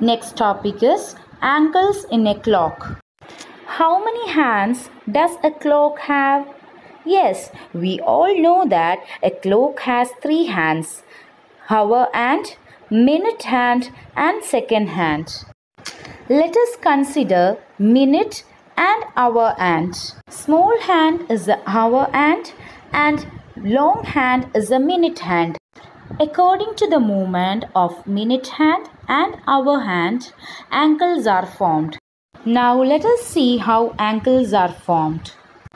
Next topic is angles in a clock. How many hands does a clock have? Yes, we all know that a clock has 3 hands: hour hand, minute hand, and second hand. Let us consider minute and hour hand. Small hand is the hour hand and long hand is the minute hand. According to the movement of minute hand and hour hand, angles are formed. Now let us see how angles are formed.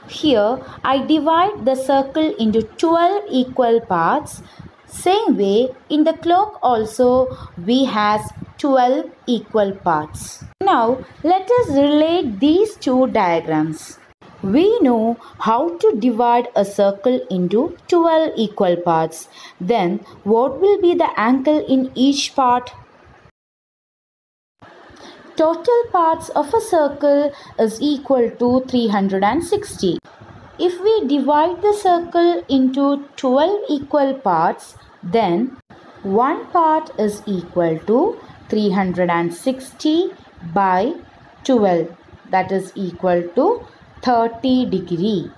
Here I divide the circle into 12 equal parts. Same way in the clock also we has 12 equal parts. Now let us relate these two diagrams. We know how to divide a circle into 12 equal parts. Then what will be the angle in each part? Total parts of a circle is equal to 360. If we divide the circle into 12 equal parts, then one part is equal to 360 by 12. That is equal to 30 degree.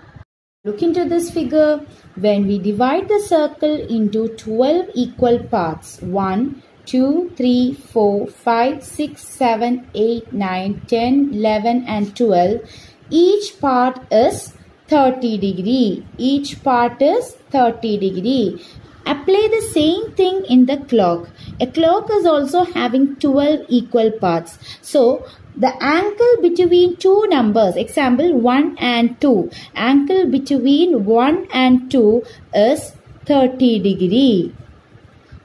Look into this figure. When we divide the circle into 12 equal parts, 1, 2, 3, 4, 5, 6, 7, 8, 9, 10, 11 and 12, each part is 30 degree. Each part is 30 degree. Apply the same thing in the clock. A clock is also having 12 equal parts. So, the angle between two numbers, example 1 and 2, angle between 1 and 2 is 30 degree.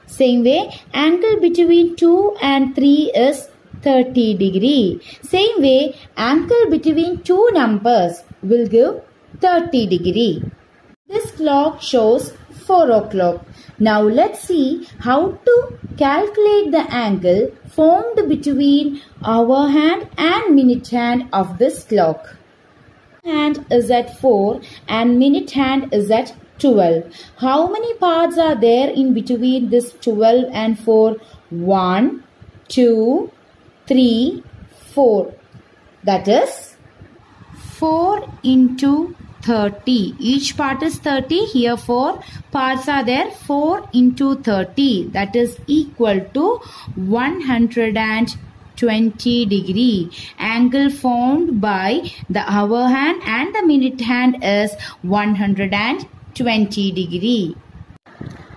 Same way, angle between 2 and 3 is 30 degree. Same way, angle between two numbers will give 30 degree. This clock shows 4 o'clock. Now let's see how to calculate the angle formed between hour hand and minute hand of this clock. Hand is at 4 and minute hand is at 12. How many parts are there in between this 12 and 4? 1, 2, 3, 4. That is 4 into 30. Each part is 30. Here 4 parts are there. 4 into 30. That is equal to 120 degree. Angle formed by the hour hand and the minute hand is 120 degree.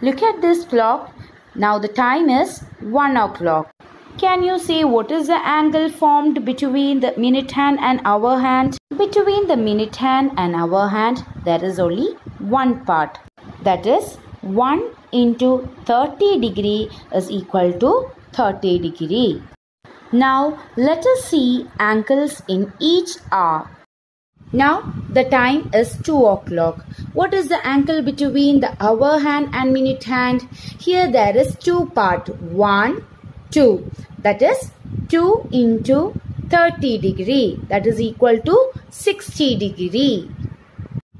Look at this clock. Now the time is 1 o'clock. Can you say what is the angle formed between the minute hand and hour hand? Between the minute hand and hour hand, there is only one part. That is 1 into 30 degree is equal to 30 degree. Now let us see angles in each hour. Now the time is 2 o'clock. What is the angle between the hour hand and minute hand? Here there is two part. 1, 2. That is 2 into 30 degree. That is equal to 60 degree.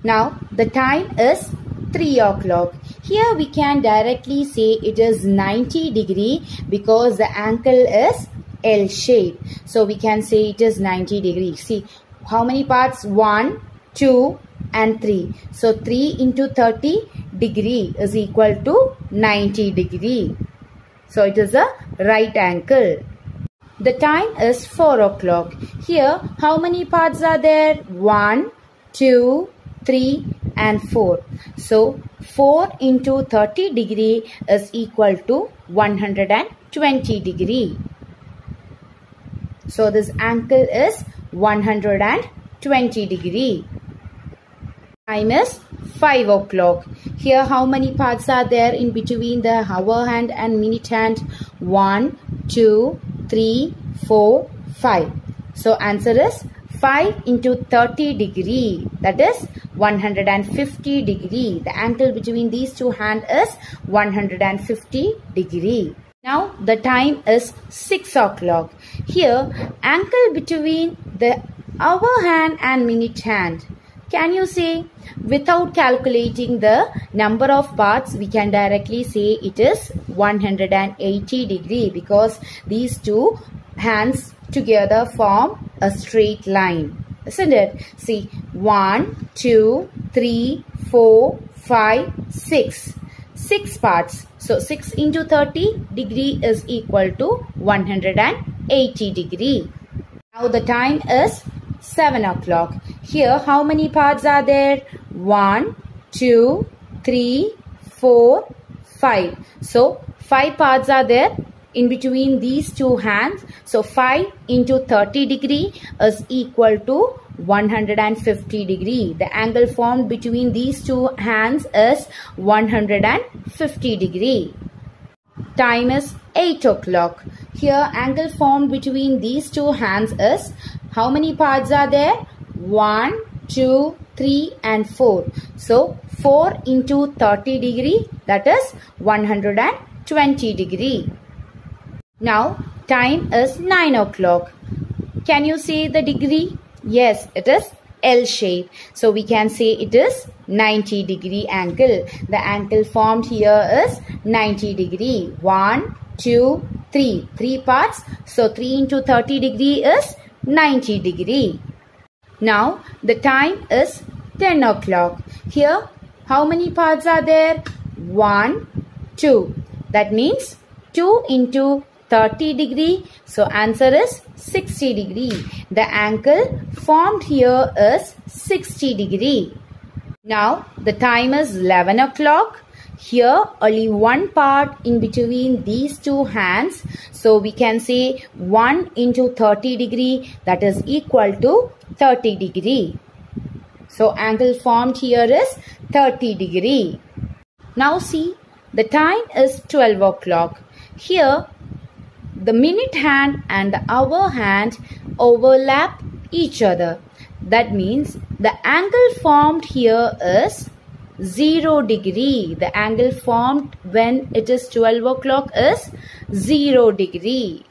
Now the time is 3 o'clock. Here we can directly say it is 90 degree because the angle is L shape. So we can say it is 90 degree. See how many parts? 1, 2 and 3. So 3 into 30 degree is equal to 90 degree. So it is a right angle. The time is 4 o'clock. Here how many parts are there? 1, 2, 3 and 4. So 4 into 30 degree is equal to 120 degree. So this angle is 120 degree. Time is 5 o'clock. Here how many parts are there in between the hour hand and minute hand? 1, 2, 3, 4, 5. So answer is 5 into 30 degree. That is 150 degree. The angle between these two hands is 150 degree. Now the time is 6 o'clock. Here angle between the hour hand and minute hand. Can you say, without calculating the number of parts, we can directly say it is 180 degree because these two hands together form a straight line, isn't it? See, 1, 2, 3, 4, 5, 6. 6 parts. So 6 into 30 degree is equal to 180 degree. Now the time is 7 o'clock. Here how many parts are there? 1, 2, 3, 4, 5. So 5 parts are there in between these two hands. So 5 into 30 degree is equal to 150 degree. The angle formed between these two hands is 150 degree. Time is 8 o'clock. Here angle formed between these two hands is, how many parts are there? 1, 2, 3 and 4. So 4 into 30 degree, that is 120 degree. Now time is 9 o'clock. Can you see the degree? Yes, it is L shape. So we can say it is 90 degree angle. The angle formed here is 90 degree. 1, 2, 3. 3 parts. So 3 into 30 degree is 90 degree. Now the time is 10 o'clock. Here how many parts are there? 1, 2. That means 2 into 30 degree. So answer is 60 degree. The angle formed here is 60 degree. Now the time is 11 o'clock. Here only one part in between these two hands. So we can say 1 into 30 degree, that is equal to 30 degree. So angle formed here is 30 degree. Now see, the time is 12 o'clock. Here the minute hand and the hour hand overlap each other. That means the angle formed here is 0 degree. The angle formed when it is 12 o'clock is 0 degree.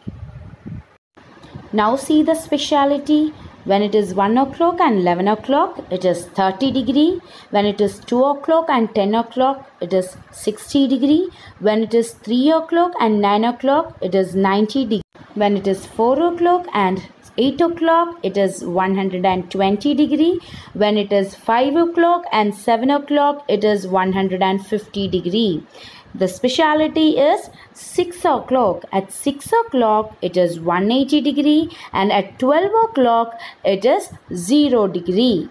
Now see the speciality. When it is 1 o'clock and 11 o'clock, it is 30 degree. When it is 2 o'clock and 10 o'clock, it is 60 degree. When it is 3 o'clock and 9 o'clock, it is 90 degree. When it is 4 o'clock and 8 o'clock, it is 120 degree. When it is 5 o'clock and 7 o'clock, it is 150 degree. The speciality is 6 o'clock. At 6 o'clock, it is 180 degree, and at 12 o'clock, it is 0 degree.